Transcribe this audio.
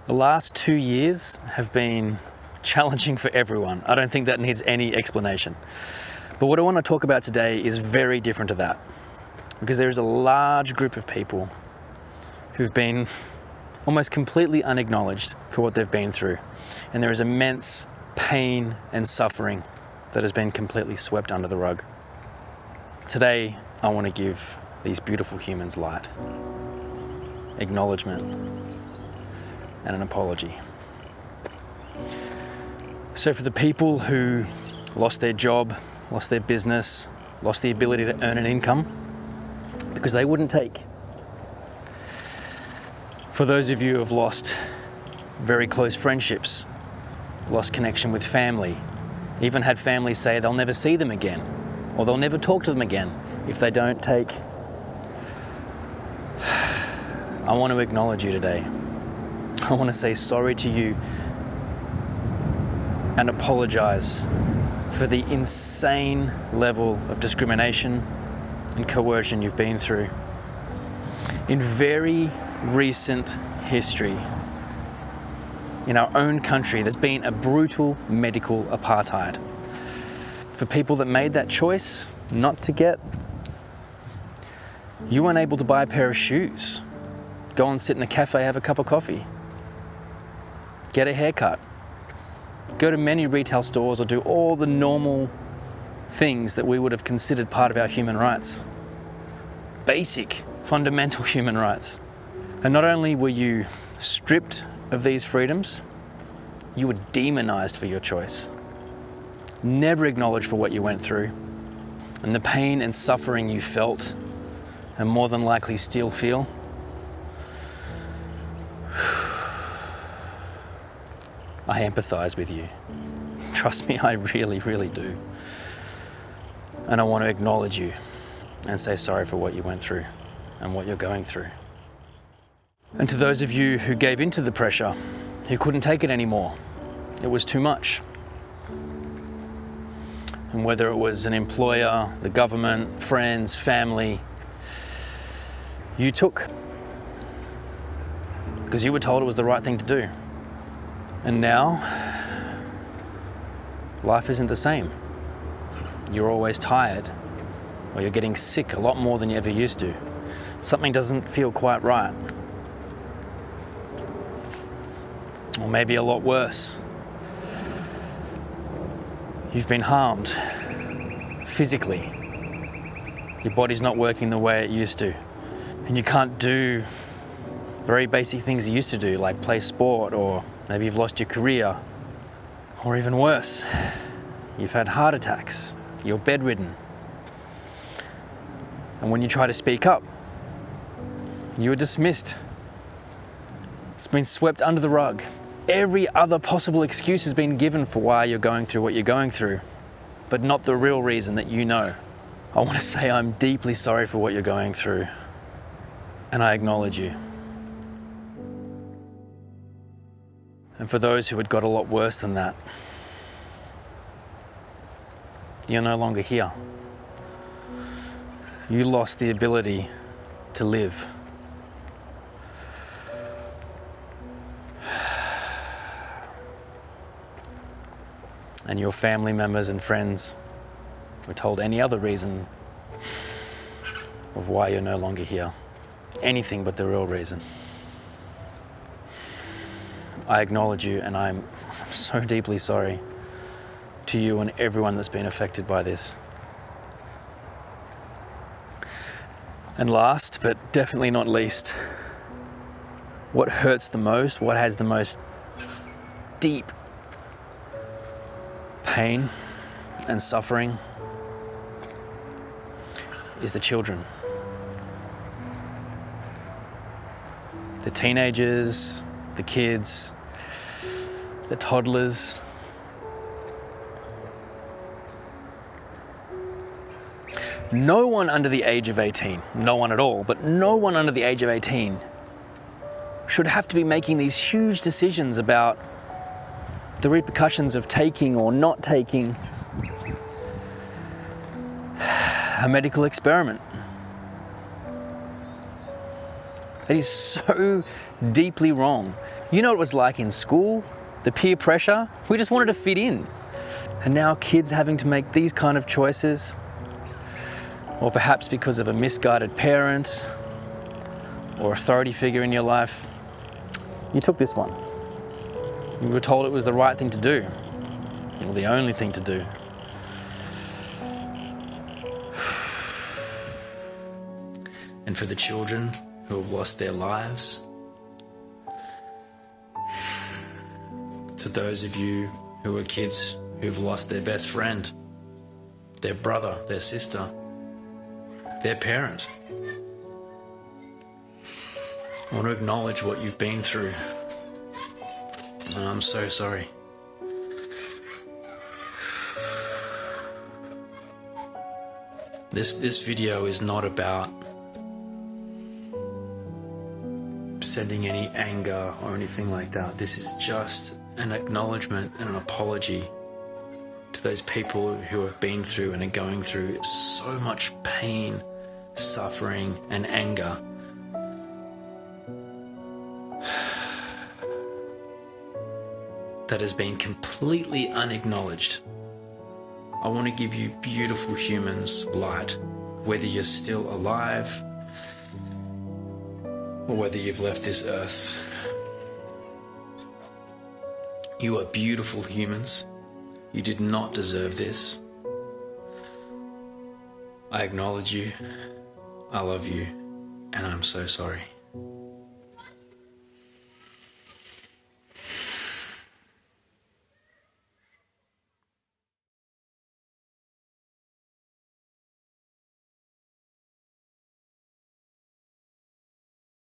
The last 2 years have been challenging for everyone. I don't think that needs any explanation. But what I want to talk about today is very different to that, because there is a large group of people who've been almost completely unacknowledged for what they've been through. And there is immense pain and suffering that has been completely swept under the rug. Today, I want to give these beautiful humans light, acknowledgement, and an apology. So for the people who lost their job, lost their business, lost the ability to earn an income because they wouldn't take. For those of you who have lost very close friendships, lost connection with family, even had families say they'll never see them again, or they'll never talk to them again if they don't take. I want to acknowledge you today. I want to say sorry to you and apologize for the insane level of discrimination and coercion you've been through. In very recent history, in our own country, there's been a brutal medical apartheid. For people that made that choice not to get, you weren't able to buy a pair of shoes, go and sit in a cafe, have a cup of coffee, get a haircut, go to many retail stores, or do all the normal things that we would have considered part of our human rights. Basic, fundamental human rights. And not only were you stripped of these freedoms, you were demonized for your choice, never acknowledged for what you went through, and the pain and suffering you felt, and more than likely still feel. I empathize with you. Trust me, I really, really do. And I want to acknowledge you and say sorry for what you went through and what you're going through. And to those of you who gave into the pressure, who couldn't take it anymore, it was too much. And whether it was an employer, the government, friends, family, you took because you were told it was the right thing to do. And now, life isn't the same. You're always tired, or you're getting sick a lot more than you ever used to. Something doesn't feel quite right. Or maybe a lot worse. You've been harmed physically. Your body's not working the way it used to. And you can't do very basic things you used to do, like play sport, or maybe you've lost your career. Or even worse, you've had heart attacks, you're bedridden. And when you try to speak up, you are dismissed. It's been swept under the rug. Every other possible excuse has been given for why you're going through what you're going through, but not the real reason that you know. I want to say I'm deeply sorry for what you're going through, and I acknowledge you. And for those who had got a lot worse than that, you're no longer here. You lost the ability to live. And your family members and friends were told any other reason of why you're no longer here. Anything but the real reason. I acknowledge you, and I'm so deeply sorry to you and everyone that's been affected by this. And last, but definitely not least, what hurts the most, what has the most deep pain and suffering is the children. The teenagers, the kids, the toddlers. No one under the age of 18, no one at all, but no one under the age of 18 should have to be making these huge decisions about the repercussions of taking or not taking a medical experiment. That is so deeply wrong. You know what it was like in school? The peer pressure? We just wanted to fit in. And now kids having to make these kind of choices, or perhaps because of a misguided parent or authority figure in your life, you took this one. You were told it was the right thing to do, or the only thing to do. And for the children who have lost their lives, to those of you who are kids who've lost their best friend, their brother, their sister, their parent, I want to acknowledge what you've been through. And I'm so sorry. This video is not about sending any anger or anything like that. This is just an acknowledgement and an apology to those people who have been through and are going through so much pain, suffering, and anger. That has been completely unacknowledged. I want to give you beautiful humans light, whether you're still alive or whether you've left this earth. You are beautiful humans. You did not deserve this. I acknowledge you, I love you, and I'm so sorry.